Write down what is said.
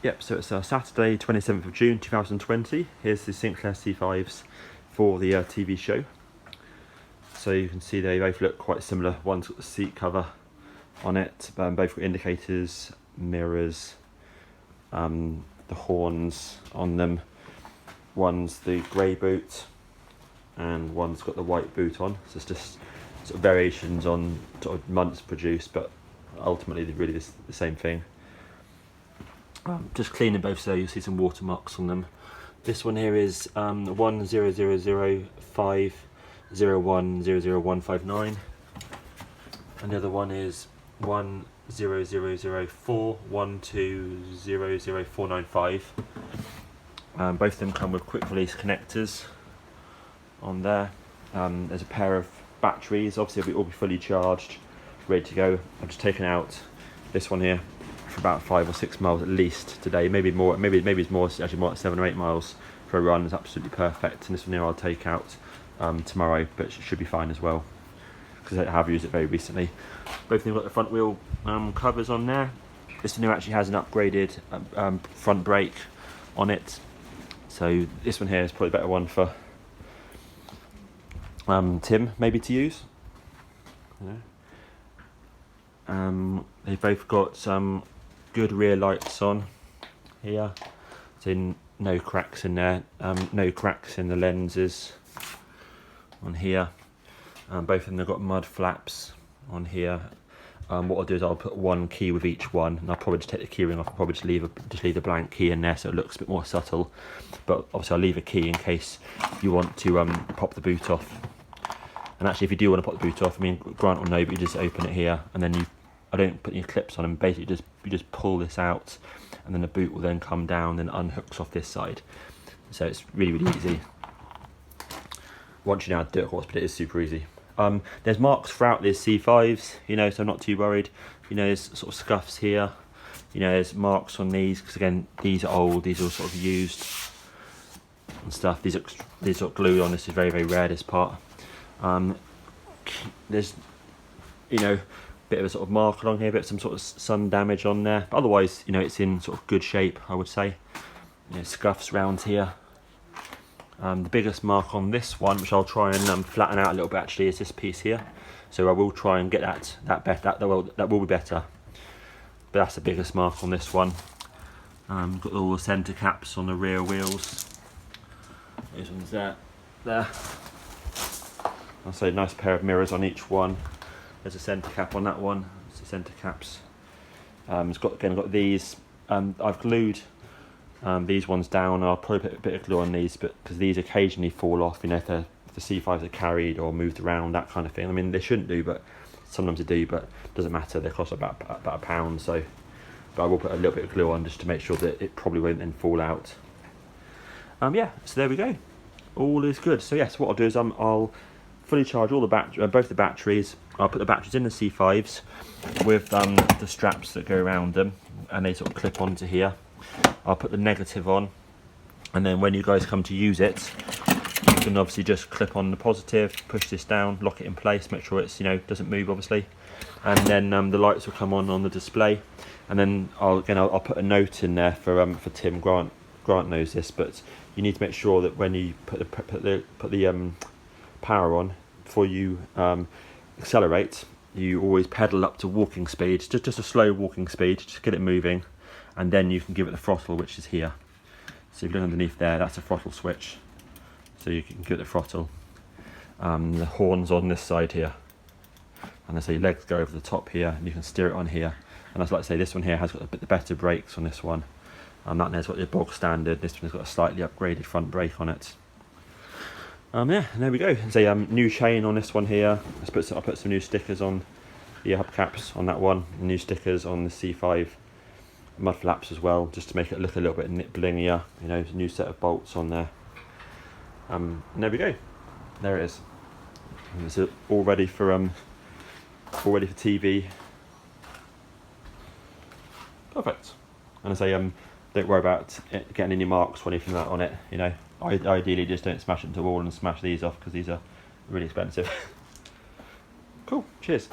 Yep, so it's Saturday 27th of June 2020. Here's the Sinclair C5s for the TV show. So you can see they both look quite similar. One's got the seat cover on it, both got indicators, mirrors, the horns on them. One's the grey boot and one's got the white boot on. So it's just sort of variations on sort of months produced, but ultimately they're really the same thing. Just cleaning both, so you'll see some watermarks on them. This one here is 1000501000159, and the other one is 1000412000495. Both of them come with quick release connectors on there. There's a pair of batteries, obviously it'll all be fully charged, ready to go. I've just taken out this one here for about 5 or 6 miles at least today, maybe more, maybe it's more, actually more like 7 or 8 miles for a run. Is absolutely perfect. And this one here I'll take out tomorrow, but it should be fine as well because I have used it very recently. Both of them got the front wheel covers on there. This one here actually has an upgraded front brake on it, so this one here is probably a better one for Tim maybe to use. They've both got some good rear lights on here, so no cracks in there, no cracks in the lenses on here. Both of them have got mud flaps on here. What I'll do is I'll put one key with each one, and I'll probably just take the key ring off and probably just leave a blank key in there so it looks a bit more subtle. But obviously I'll leave a key in case you want to pop the boot off. And actually, if you do want to pop the boot off, I mean, Grant will know, but you just open it here, and then I don't put any clips on them. Basically, you just pull this out, and then the boot will then come down and unhooks off this side. So it's really, really easy. Once you know how to do it, of course, but it is super easy. There's marks throughout these C5s, so I'm not too worried. There's sort of scuffs here. There's marks on these because again, these are old. These are all sort of used and stuff. These are glued on. This is very, very rare. This part. There's bit of a sort of mark along here, bit of some sort of sun damage on there, but otherwise it's in sort of good shape, I would say. Scuffs round here. The biggest mark on this one, which I'll try and flatten out a little bit actually, is this piece here. So I will try and get that will be better, but that's the biggest mark on this one. Got all the centre caps on the rear wheels. Those ones there. I'll say nice pair of mirrors on each one. There's a centre cap on that one. It's the centre caps. It's got these. I've glued these ones down. I'll probably put a bit of glue on these, but because these occasionally fall off. If the C5s are carried or moved around, that kind of thing. I mean, they shouldn't do, but sometimes they do. But it doesn't matter. They cost about £1. So, but I will put a little bit of glue on just to make sure that it probably won't then fall out. Yeah. So there we go. All is good. So yes, what I'll do is I'll fully charge all the both the batteries. I'll put the batteries in the C5s with the straps that go around them, and they sort of clip onto here. I'll put the negative on, and then when you guys come to use it, you can obviously just clip on the positive, push this down, lock it in place, make sure it's doesn't move obviously, and then the lights will come on the display. And then I'll put a note in there for Tim. Grant knows this, but you need to make sure that when you put the power on, before you accelerate, you always pedal up to walking speed, just a slow walking speed, just get it moving, and then you can give it the throttle, which is here. So if you look underneath there, that's a throttle switch, so you can give it the throttle. The horn's on this side here, and so your legs go over the top here, and you can steer it on here. And as like I say, this one here has got a bit better brakes on this one. That there's got the bog standard. This one has got a slightly upgraded front brake on it. Yeah, and there we go. There's a new chain on this one here. I put some new stickers on the hubcaps on that one. New stickers on the C5 mud flaps as well, just to make it look a little bit blingier. New set of bolts on there. And there we go. There it is. And it's all ready for TV. Perfect. And I say don't worry about getting any marks or anything like that on it. Ideally just don't smash it into the wall and smash these off because these are really expensive. Cool, cheers.